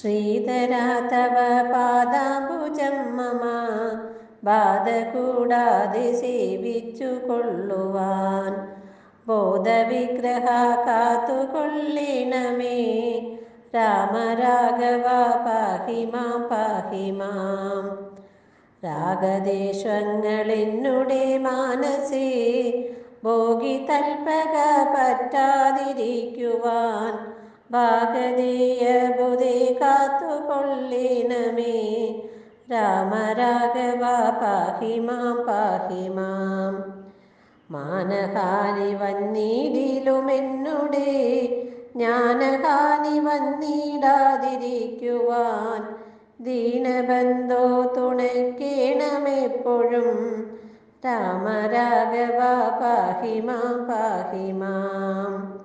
ശ്രീധരാ തവ പാദാംബുജം മമ ബാധ കൂടാതെ സേവിച്ചു കൊള്ളുവാൻ ബോധവിഗ്രഹ കാത്തുകൊള്ളിണമേ. രാമരാഘവ പാഹി മാം പാഹി മാം. രാഗദേശങ്ങളെന്നുടെ മാനസേ ഭോഗി തൽപക പറ്റാതിരിക്കുവാൻ ഭാഗതീയ ബുധി കാത്തുകൊള്ളിണമേ. രാമരാഘവ പാഹി മാം പാഹി മാം. മാനഹാനി വന്നിടിലുമെന്നുടെ ജ്ഞാനഹാനി വന്നിടാതിരിക്കുവാൻ ദീനബന്ധോ തുണയ്ക്കേണമെപ്പോഴും. രാമരാഘവ പാഹി മാം പാഹി മാം.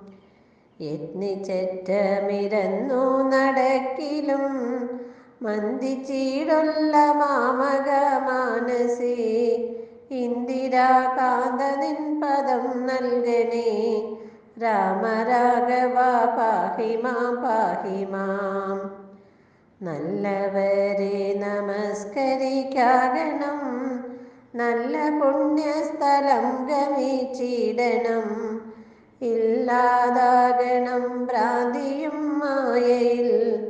യത്നിച്ചറ്റമിരന്നു നടക്കിലും മന്ദിച്ചിടുള്ള മാമക മാനസേ ഇന്ദിരാകാന്ത നിൻ പദം നൽകണേ. രാമരാഘവ പാഹി മാം പാഹി മാം. നല്ലവരെ നമസ്കരിക്കാകണം, നല്ല പുണ്യസ്ഥലം ഗമിച്ചിടണം, ഇല്ലാതാകണം ഭ്രാന്തിയും മായയിൽ.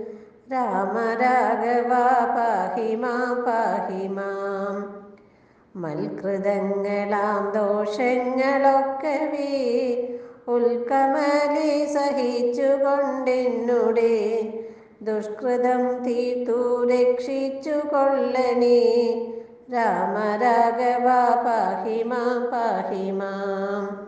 രാമരാഘവ പാഹി മാം പാഹി മാം. മൽകൃതങ്ങളാം ദോഷങ്ങളൊക്കവേ ഉൽക്കമലി സഹിച്ചുകൊണ്ടെന്നുടെ ദുഷ്കൃതം തീർത്തു രക്ഷിച്ചു കൊള്ളണേ. രാമരാഘവ പാഹി മാം പാഹി മാം.